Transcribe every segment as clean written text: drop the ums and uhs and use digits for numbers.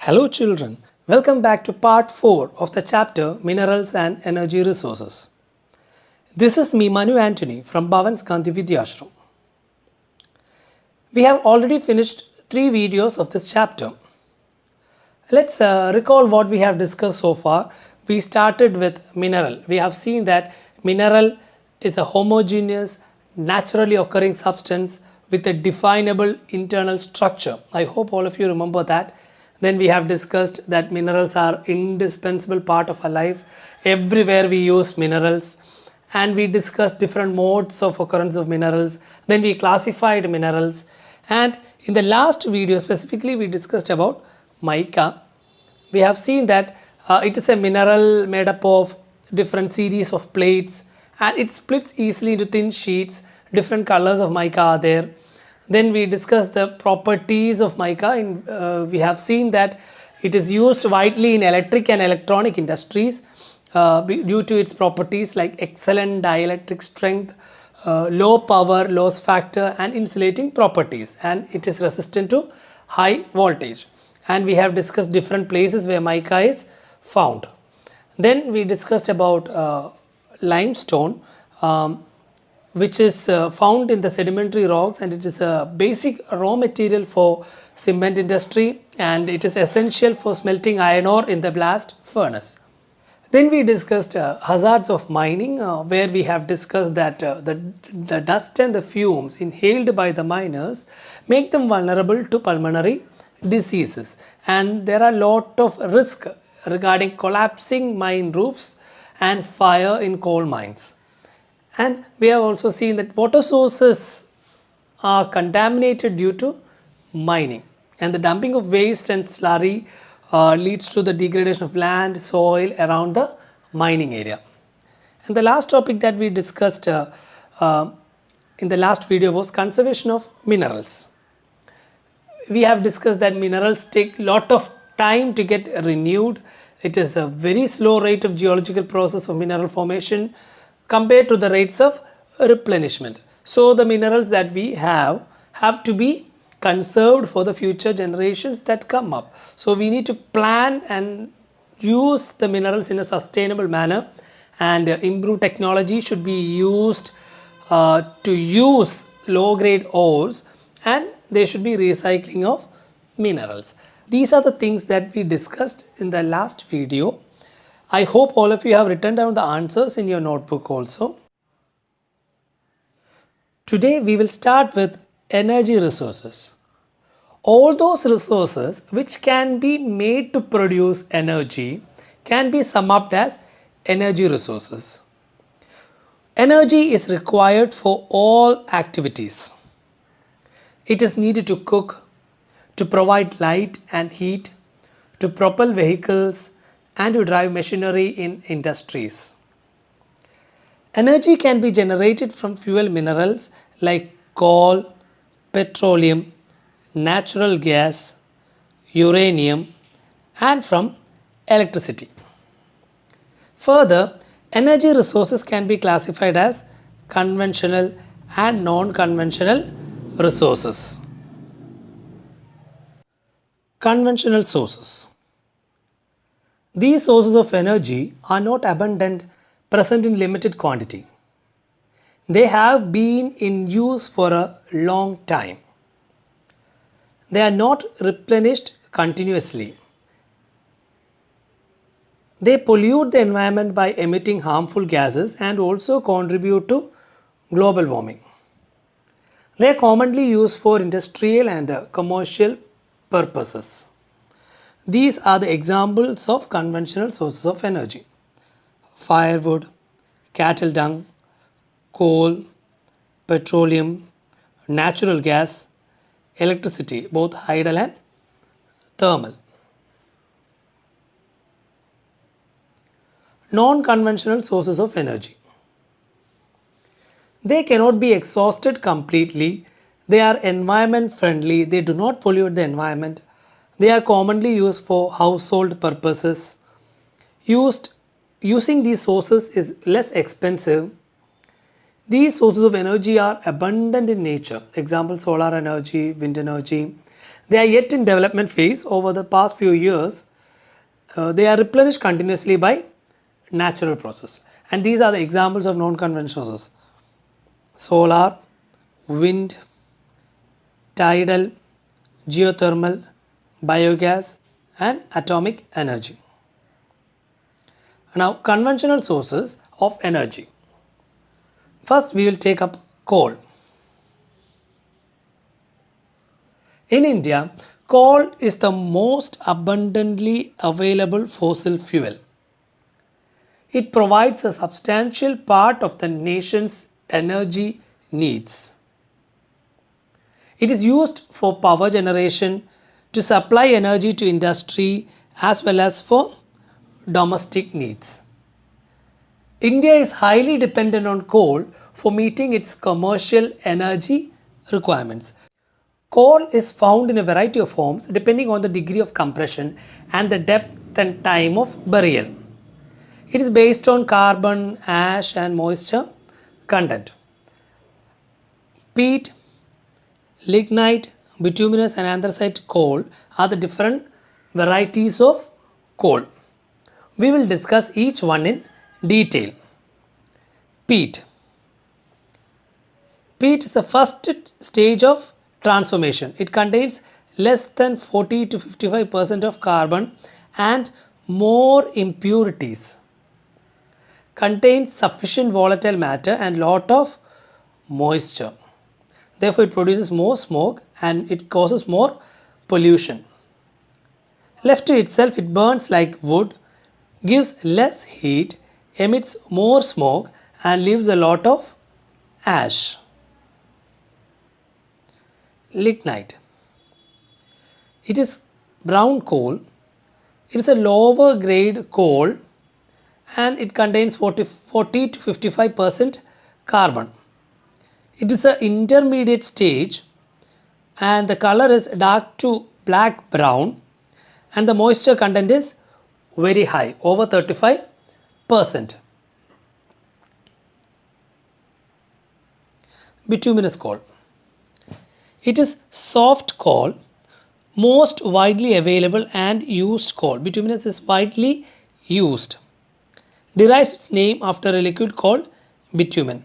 Hello children, welcome back to part 4 of the chapter Minerals and Energy Resources. This is me Manu Anthony from Bhavan's Gandhi Vidyashram. We have already finished 3 videos of this chapter. Let's recall what we have discussed so far. We started with mineral. We have seen that mineral is a homogeneous, naturally occurring substance with a definable internal structure. I hope all of you remember that. Then we have discussed that minerals are indispensable part of our life. Everywhere we use minerals, and we discussed different modes of occurrence of minerals. Then we classified minerals, and in the last video specifically we discussed about mica. We have seen that it is a mineral made up of different series of plates, and it splits easily into thin sheets. Different colors of mica are there. Then we discussed the properties of mica. We have seen that it is used widely in electric and electronic industries due to its properties like excellent dielectric strength, low power loss factor, and insulating properties, and it is resistant to high voltage. And we have discussed different places where mica is found. Then we discussed about limestone, which is found in the sedimentary rocks, and it is a basic raw material for cement industry, and it is essential for smelting iron ore in the blast furnace. Then we discussed hazards of mining, where we have discussed that the dust and the fumes inhaled by the miners make them vulnerable to pulmonary diseases, and there are a lot of risk regarding collapsing mine roofs and fire in coal mines. And we have also seen that water sources are contaminated due to mining, and the dumping of waste and slurry leads to the degradation of land, soil around the mining area. And the last topic that we discussed in the last video was conservation of minerals. We have discussed that minerals take a lot of time to get renewed. It is a very slow rate of geological process of mineral formation compared to the rates of replenishment. So the minerals that we have to be conserved for the future generations that come up. So we need to plan and use the minerals in a sustainable manner, and improved technology should be used to use low grade ores, and there should be recycling of minerals. These are the things that we discussed in the last video. I hope all of you have written down the answers in your notebook also. Today we will start with energy resources. All those resources which can be made to produce energy can be summed up as energy resources. Energy is required for all activities. It is needed to cook, to provide light and heat, to propel vehicles, and to drive machinery in industries. Energy can be generated from fuel minerals like coal, petroleum, natural gas, uranium, and from electricity. Further, energy resources can be classified as conventional and non-conventional resources. Conventional sources. These sources of energy are not abundant, present in limited quantity. They have been in use for a long time. They are not replenished continuously. They pollute the environment by emitting harmful gases and also contribute to global warming. They are commonly used for industrial and commercial purposes. These are the examples of conventional sources of energy: firewood, cattle dung, coal, petroleum, natural gas, electricity, both hydel and thermal. Non-conventional sources of energy. They cannot be exhausted completely. They are environment friendly. They do not pollute the environment. They are commonly used for household purposes. Using these sources is less expensive. These sources of energy are abundant in nature. Example, solar energy, wind energy. They are yet in development phase. Over the past few years, they are replenished continuously by natural process. And these are the examples of non-conventional sources: solar, wind, tidal, geothermal, biogas, and atomic energy. Now, conventional sources of energy. First, we will take up coal. In India, coal is the most abundantly available fossil fuel. It provides a substantial part of the nation's energy needs. It is used for power generation, to supply energy to industry, as well as for domestic needs. India is highly dependent on coal for meeting its commercial energy requirements. Coal is found in a variety of forms depending on the degree of compression and the depth and time of burial. It is based on carbon, ash, and moisture content. Peat, lignite, bituminous, and anthracite coal are the different varieties of coal. We will discuss each one in detail. Peat. Peat is the first stage of transformation. It contains less than 40 to 55% of carbon and more impurities. Contains sufficient volatile matter and lot of moisture. Therefore, it produces more smoke and it causes more pollution. Left to itself, it burns like wood, gives less heat, emits more smoke, and leaves a lot of ash. Lignite. It is brown coal. It is a lower grade coal and it contains 40 to 55% carbon. It is an intermediate stage and the color is dark to black brown and the moisture content is very high, over 35%. Bituminous coal. It is soft coal, most widely available and used coal. Bituminous is widely used. Derives its name after a liquid called bitumen.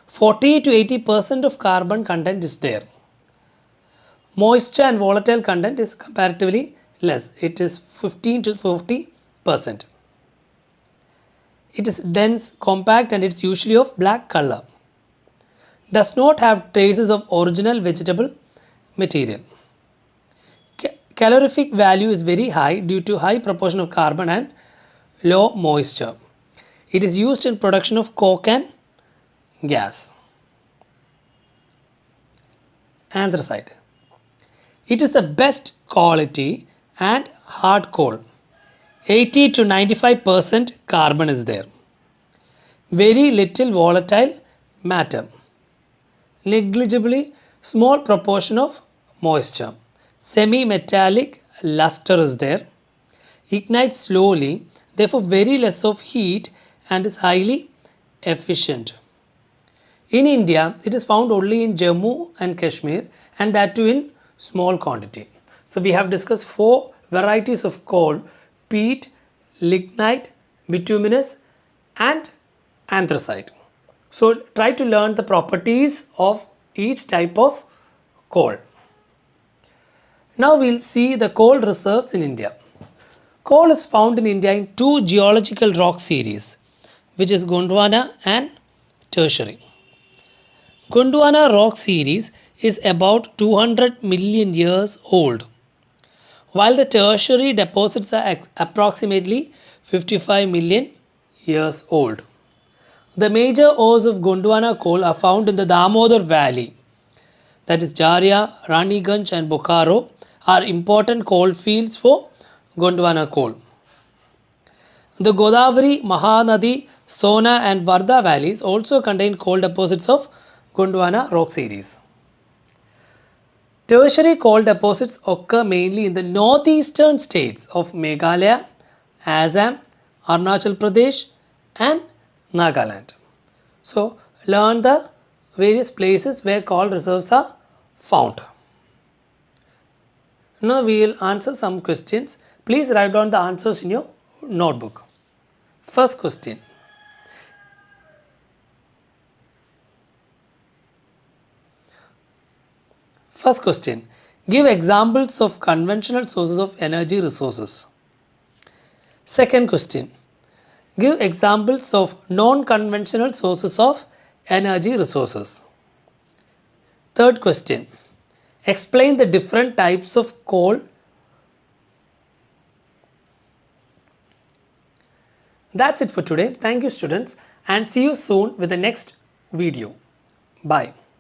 40 to 80% of carbon content is there. Moisture and volatile content is comparatively less. It is 15 to 40%. It is dense, compact, and it is usually of black color. Does not have traces of original vegetable material. Calorific value is very high due to high proportion of carbon and low moisture. It is used in production of coke and gas. Anthracite. It is the best quality and hard coal. 80 to 95% carbon is there. Very little volatile matter. Negligibly small proportion of moisture. Semi-metallic luster is there. Ignites slowly, therefore very less of heat and is highly efficient. In India, it is found only in Jammu and Kashmir and that too in small quantity. So we have discussed 4 varieties of coal: peat, lignite, bituminous and anthracite. So try to learn the properties of each type of coal. Now we'll see the coal reserves in India. Coal is found in India in 2 geological rock series, which is Gondwana and Tertiary. Gondwana rock series is about 200 million years old, while the Tertiary deposits are approximately 55 million years old. The major ores of Gondwana coal are found in the Damodar Valley, that is Jharia, Raniganj and Bokaro are important coal fields for Gondwana coal. The Godavari, Mahanadi, Sona and Varda valleys also contain coal deposits of Gondwana rock series. Tertiary coal deposits occur mainly in the northeastern states of Meghalaya, Assam, Arunachal Pradesh and Nagaland. So learn the various places where coal reserves are found. Now we will answer some questions. Please write down the answers in your notebook. First question. First question. Give examples of conventional sources of energy resources. Second question. Give examples of non-conventional sources of energy resources. Third question. Explain the different types of coal. That's it for today. Thank you, students, and see you soon with the next video. Bye.